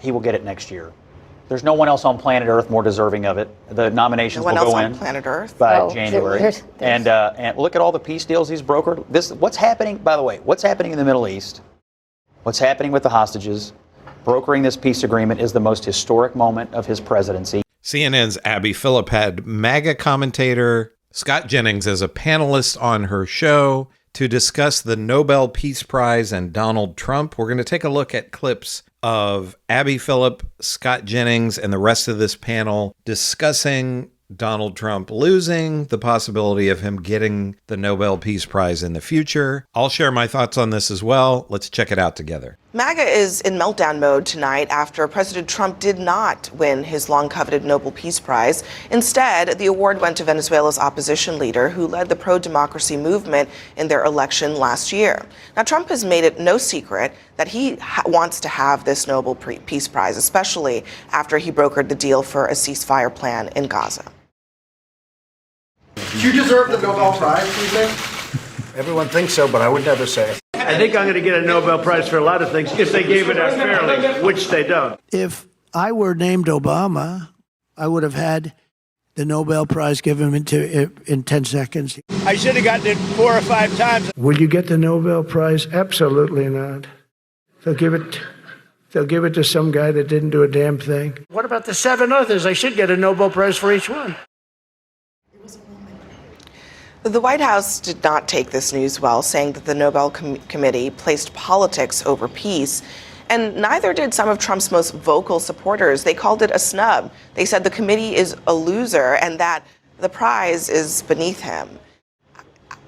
he will get it next year. There's no one else on planet Earth more deserving of it. The nominations will go in planet Earth by January. And look at all the peace deals he's brokered. What's happening, by the way, what's happening in the Middle East, what's happening with the hostages, brokering this peace agreement is the most historic moment of his presidency. CNN's Abby Phillip had MAGA commentator Scott Jennings as a panelist on her show to discuss the Nobel Peace Prize and Donald Trump. We're going to take a look at clips of Abby Phillip, Scott Jennings, and the rest of this panel discussing Donald Trump losing, the possibility of him getting the Nobel Peace Prize in the future. I'll share my thoughts on this as well. Let's check it out together. MAGA is in meltdown mode tonight after President Trump did not win his long-coveted Nobel Peace Prize. Instead, the award went to Venezuela's opposition leader who led the pro-democracy movement in their election last year. Now, Trump has made it no secret that he wants to have this Nobel Peace Prize, especially after he brokered the deal for a ceasefire plan in Gaza. Do you deserve the Nobel Prize, do you think? Everyone thinks so, but I would never say it. I think I'm going to get a Nobel Prize for a lot of things if they gave it out fairly, which they don't. If I were named Obama, I would have had the Nobel Prize given in 10 seconds. I should have gotten it 4 or 5 times. Will you get the Nobel Prize? Absolutely not. They'll give it to some guy that didn't do a damn thing. What about the 7 others? I should get a Nobel Prize for each one. The White House did not take this news well, saying that the Nobel Committee placed politics over peace, and neither did some of Trump's most vocal supporters. They called it a snub. They said the committee is a loser and that the prize is beneath him.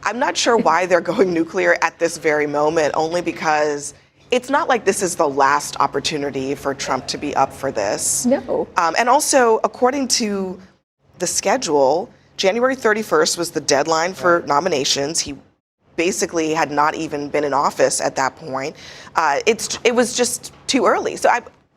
I'm not sure why they're going nuclear at this very moment, only because it's not like this is the last opportunity for Trump to be up for this. No. And also, according to the schedule, January 31st was the deadline for nominations. He basically had not even been in office at that point. It was just too early. So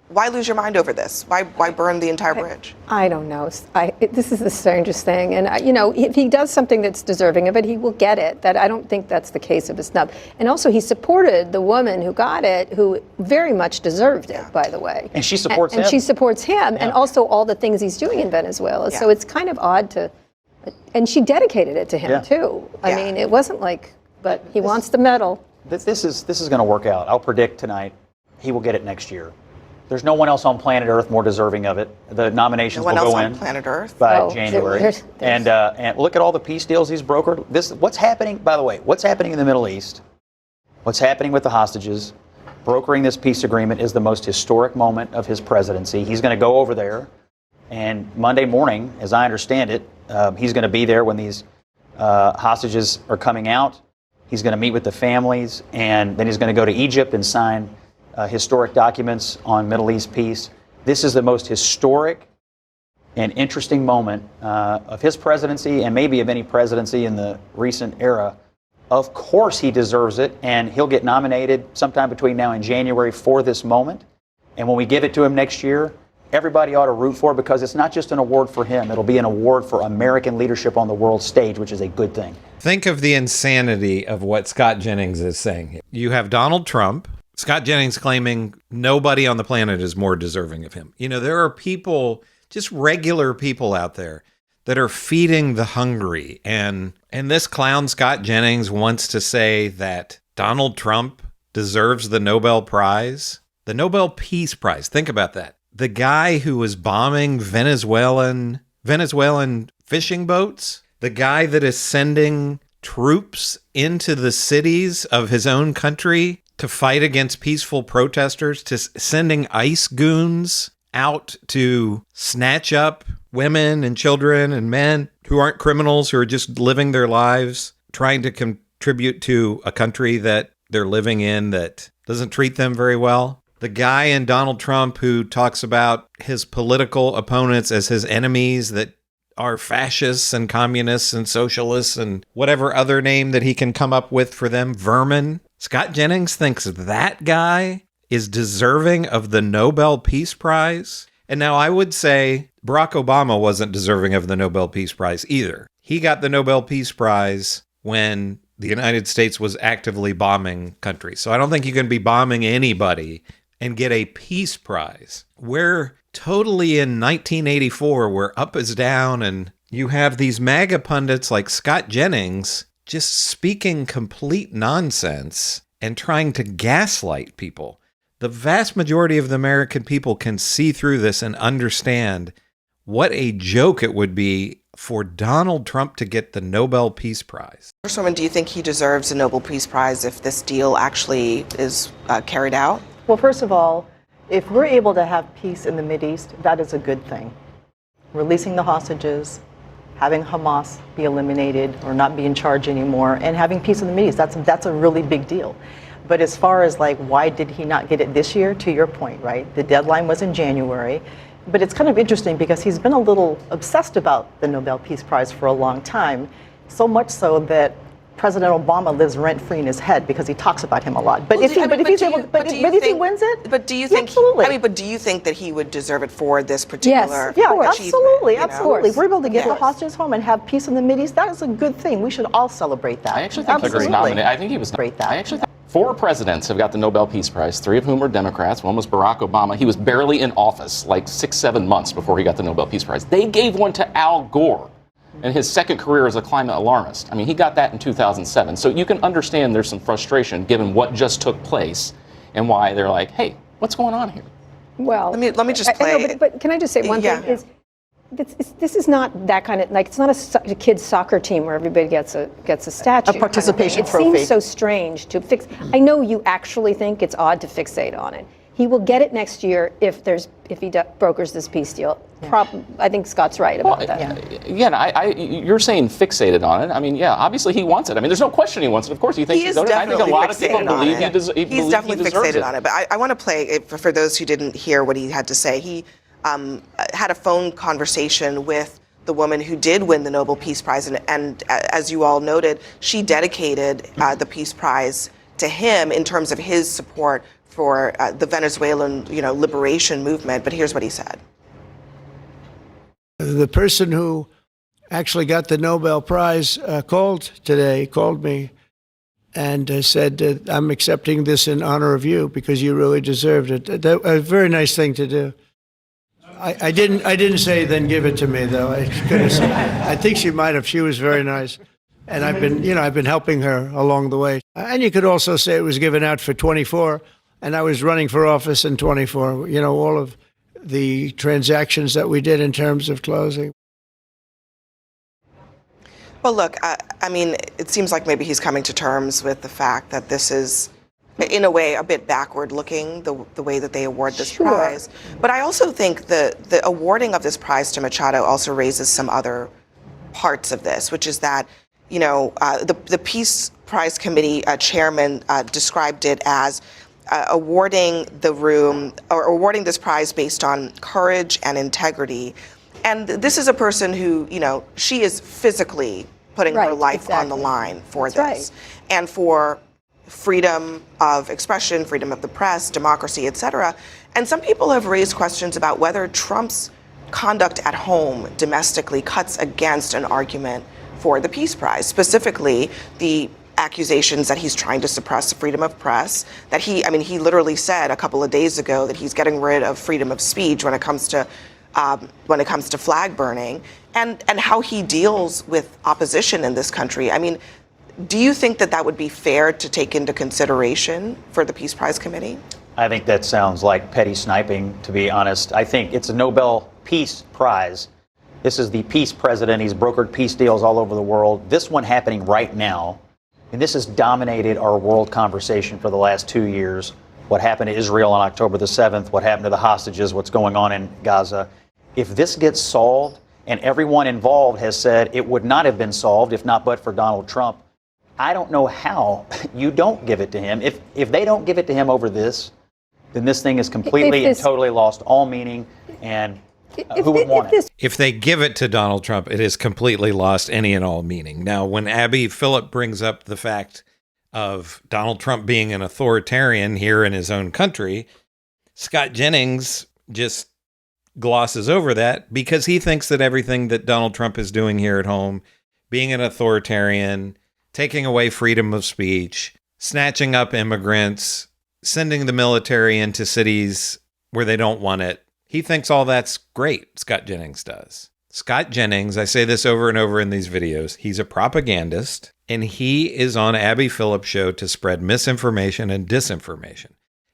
why lose your mind over this? Why burn the entire bridge? I don't know. This is the strangest thing. And, if he does something that's deserving of it, he will get it. I don't think that's the case of a snub. And also, he supported the woman who got it, who very much deserved it, by the way. And she supports him. And she supports him, and also all the things he's doing in Venezuela. So it's kind of odd to... And she dedicated it to him, too. I mean, it wasn't like... But he wants the medal. This is going to work out. I'll predict tonight he will get it next year. There's no one else on planet Earth more deserving of it. The nominations will go in planet Earth by January. And look at all the peace deals he's brokered. What's happening, by the way, what's happening in the Middle East, what's happening with the hostages, brokering this peace agreement is the most historic moment of his presidency. He's going to go over there, and Monday morning, as I understand it, he's going to be there when these hostages are coming out. He's going to meet with the families, and then he's going to go to Egypt and sign historic documents on Middle East peace. This is the most historic and interesting moment of his presidency and maybe of any presidency in the recent era. Of course he deserves it, and he'll get nominated sometime between now and January for this moment. And when we give it to him next year, everybody ought to root for it, because it's not just an award for him. It'll be an award for American leadership on the world stage, which is a good thing. Think of the insanity of what Scott Jennings is saying. You have Donald Trump, Scott Jennings claiming nobody on the planet is more deserving of him. There are people, just regular people out there, that are feeding the hungry. And this clown Scott Jennings wants to say that Donald Trump deserves the Nobel Prize, the Nobel Peace Prize. Think about that. The guy who was bombing Venezuelan fishing boats, the guy that is sending troops into the cities of his own country to fight against peaceful protesters, to sending ICE goons out to snatch up women and children and men who aren't criminals, who are just living their lives, trying to contribute to a country that they're living in that doesn't treat them very well. The guy in Donald Trump who talks about his political opponents as his enemies that are fascists and communists and socialists and whatever other name that he can come up with for them, vermin. Scott Jennings thinks that guy is deserving of the Nobel Peace Prize. And now I would say Barack Obama wasn't deserving of the Nobel Peace Prize either. He got the Nobel Peace Prize when the United States was actively bombing countries. So I don't think you can be bombing anybody and get a Peace Prize. We're totally in 1984, where up is down, and you have these MAGA pundits like Scott Jennings just speaking complete nonsense and trying to gaslight people. The vast majority of the American people can see through this and understand what a joke it would be for Donald Trump to get the Nobel Peace Prize. Congresswoman, do you think he deserves a Nobel Peace Prize if this deal actually is carried out? Well, first of all, if we're able to have peace in the Mideast, that is a good thing. Releasing the hostages, having Hamas be eliminated or not be in charge anymore, and having peace in the Mideast, that's a really big deal. But as far as like, why did he not get it this year? To your point, right? The deadline was in January. But it's kind of interesting because he's been a little obsessed about the Nobel Peace Prize for a long time, so much so that President Obama lives rent-free in his head because he talks about him a lot. But if he wins it, but do you think? Absolutely. But do you think that he would deserve it for this particular? Yes, yeah, absolutely. If we're able to get the hostages home and have peace in the Mideast, that is a good thing. We should all celebrate that. I actually think he was nominated. I think he was great. I actually think 4 presidents have got the Nobel Peace Prize, 3 of whom were Democrats. One was Barack Obama. He was barely in office, like 6-7 months before he got the Nobel Peace Prize. They gave one to Al Gore in his second career as a climate alarmist. I mean, he got that in 2007. So you can understand there's some frustration given what just took place and why they're like, hey, what's going on here? Well, let me just play. No, but can I just say one thing? This is not that kind of, like, it's not a kid's soccer team where everybody gets a statue. A participation kind of trophy. It seems so strange to fix. I know you actually think it's odd to fixate on it. He will get it next year if he brokers this peace deal. I think Scott's right about that. You're saying fixated on it. I mean, yeah, obviously he wants it. I mean, there's no question he wants it. Of course, he thinks he's owed it. I think a lot of people believe he deserves it. He's definitely fixated on it. But I want to play, for those who didn't hear what he had to say, he had a phone conversation with the woman who did win the Nobel Peace Prize. And as you all noted, she dedicated the Peace Prize to him in terms of his support for the Venezuelan, liberation movement. But here's what he said. The person who actually got the Nobel Prize called me and said, I'm accepting this in honor of you because you really deserved it. A very nice thing to do. I didn't say then give it to me, though. I think she might have. She was very nice. And I've been helping her along the way. And you could also say it was given out for 24, and I was running for office in 24. All of the transactions that we did in terms of closing. Well, look, I mean, it seems like maybe he's coming to terms with the fact that this is, in a way, a bit backward-looking, the way that they award this prize. But I also think the awarding of this prize to Machado also raises some other parts of this, which is that, the Peace Prize Committee chairman described it as awarding this prize based on courage and integrity. And this is a person who, she is physically putting her life on the line for this. And for freedom of expression, freedom of the press, democracy, et cetera. And some people have raised questions about whether Trump's conduct at home domestically cuts against an argument for the Peace Prize, specifically the accusations that he's trying to suppress the freedom of press, that he literally said a couple of days ago that he's getting rid of freedom of speech when it comes to flag burning, and how he deals with opposition in this country. I mean, do you think that would be fair to take into consideration for the Peace Prize Committee? I think that sounds like petty sniping, to be honest. I think it's a Nobel Peace Prize. This is the peace president. He's brokered peace deals all over the world. This one happening right now, and this has dominated our world conversation for the last 2 years. What happened to Israel on October the 7th, what happened to the hostages, what's going on in Gaza. If this gets solved, and everyone involved has said it would not have been solved if not but for Donald Trump, I don't know how you don't give it to him. If they don't give it to him over this, then this thing is completely and totally lost all meaning, and who would want it? If they give it to Donald Trump, it has completely lost any and all meaning. Now, when Abby Phillip brings up the fact of Donald Trump being an authoritarian here in his own country, Scott Jennings just glosses over that because he thinks that everything that Donald Trump is doing here at home, being an authoritarian, taking away freedom of speech, snatching up immigrants, sending the military into cities where they don't want it. He thinks all that's great, Scott Jennings does. Scott Jennings, I say this over and over in these videos, he's a propagandist, and he is on Abby Phillip's show to spread misinformation and disinformation.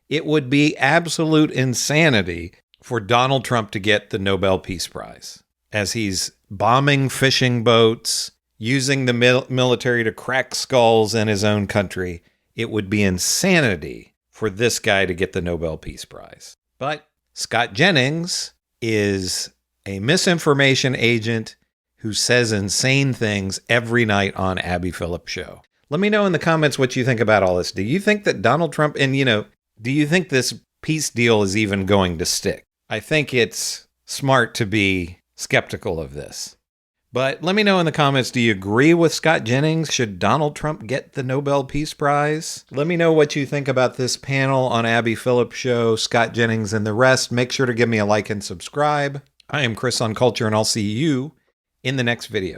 It would be absolute insanity for Donald Trump to get the Nobel Peace Prize, as he's bombing fishing boats, using the military to crack skulls in his own country. It would be insanity for this guy to get the Nobel Peace Prize. But Scott Jennings is a misinformation agent who says insane things every night on Abby Phillip's show. Let me know in the comments what you think about all this. Do you think that Donald Trump, and do you think this peace deal is even going to stick? I think it's smart to be skeptical of this. But let me know in the comments, do you agree with Scott Jennings? Should Donald Trump get the Nobel Peace Prize? Let me know what you think about this panel on Abby Phillip's show, Scott Jennings and the rest. Make sure to give me a like and subscribe. I am Chris on Culture, and I'll see you in the next video.